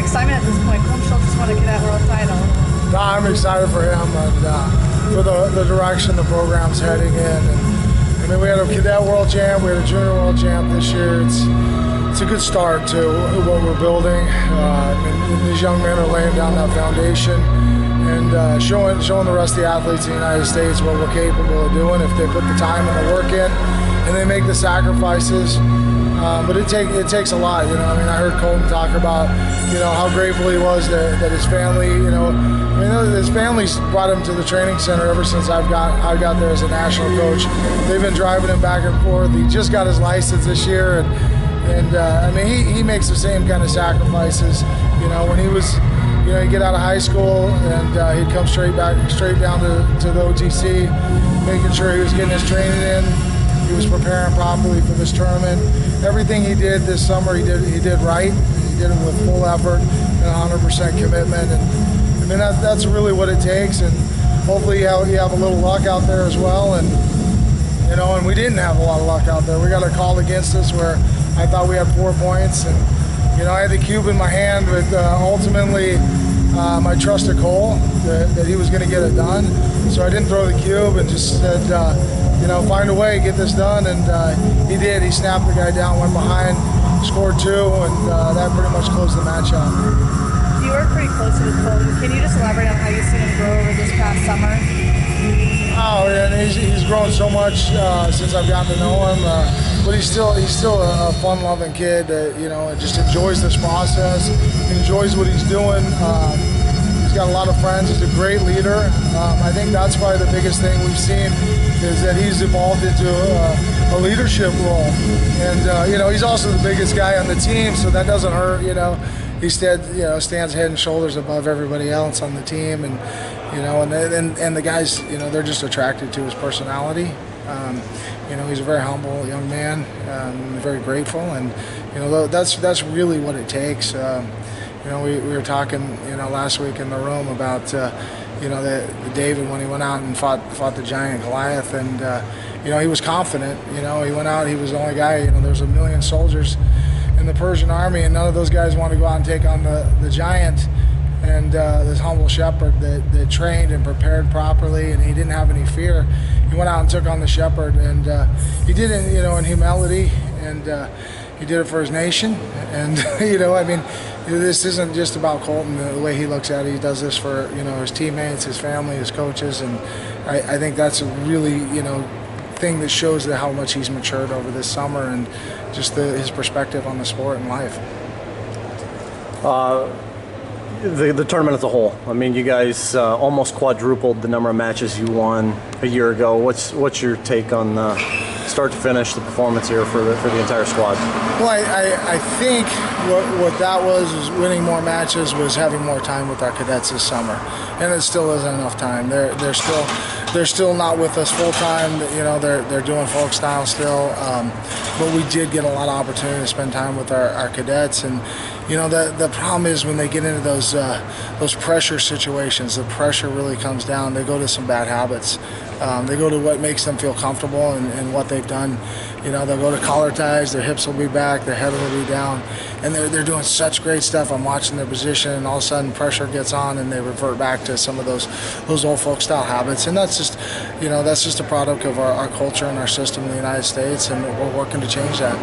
excitement at this point? Cohlton Schultz just won a Cadet World title. No, I'm excited for him and for the direction the program's heading in. And, I mean, we had a Cadet World champ, we had a Junior World champ this year. It's a good start to what we're building. And these young men are laying down that foundation and showing the rest of the athletes in the United States what we're capable of doing if they put the time and the work in and they make the sacrifices. But it takes a lot, you know. I mean, I heard Cohlton talk about, you know, how grateful he was that his family, you know, I mean, his family's brought him to the training center ever since I got there as a national coach. They've been driving him back and forth. He just got his license this year, and I mean, he makes the same kind of sacrifices. You know, when he was, you know, he'd get out of high school and he'd come straight down to the OTC, making sure he was getting his training in. He was preparing properly for this tournament. Everything he did this summer, he did right. He did it with full effort and 100% commitment. And I mean, that's really what it takes. And hopefully you have a little luck out there as well. And you know, and we didn't have a lot of luck out there. We got a call against us where I thought we had 4 points, and you know, I had the cube in my hand, but ultimately I trusted Cole that he was going to get it done. So I didn't throw the cube and just said, you know, find a way, get this done, and he did. He snapped the guy down, went behind, scored 2, and that pretty much closed the match out. You work pretty closely with Cohlton. Can you just elaborate on how you've seen him grow over this past summer? Oh, and he's grown so much since I've gotten to know him. But he's still a fun-loving kid that, you know, just enjoys this process. He enjoys what he's doing. He's got a lot of friends. He's a great leader. I think that's probably the biggest thing we've seen is that he's evolved into a leadership role. And you know, he's also the biggest guy on the team, so that doesn't hurt. You know, he stands head and shoulders above everybody else on the team, and you know, and the guys, you know, they're just attracted to his personality. You know, he's a very humble young man, very grateful, and you know, that's really what it takes. You know, we were talking, you know, last week in the room about, you know, the David when he went out and fought the giant Goliath, and you know, he was confident. You know, he went out, he was the only guy. You know, there's 1 million soldiers in the Persian army, and none of those guys wanted to go out and take on the giant. And this humble shepherd that trained and prepared properly, and he didn't have any fear. He went out and took on the shepherd, and he did it, you know, in humility, and he did it for his nation. And you know, I mean, this isn't just about Cohlton. The way he looks at it, he does this for, you know, his teammates, his family, his coaches, and I think that's a really, you know, thing that shows how much he's matured over this summer and just his perspective on the sport and life. The tournament as a whole. I mean, you guys almost quadrupled the number of matches you won a year ago. What's your take on start to finish the performance here for the entire squad? Well, I think what that was winning more matches was having more time with our cadets this summer, and it still isn't enough time. They're still not with us full time. You know, they're doing folk style still, but we did get a lot of opportunity to spend time with our cadets. And you know, the problem is when they get into those pressure situations, the pressure really comes down. They go to some bad habits. They go to what makes them feel comfortable and what they've done. You know, they'll go to collar ties, their hips will be back, their head will be down, and they're doing such great stuff. I'm watching their position, and all of a sudden pressure gets on, and they revert back to some of those old folk style habits. And that's just, you know, that's just a product of our culture and our system in the United States, and we're working to change that.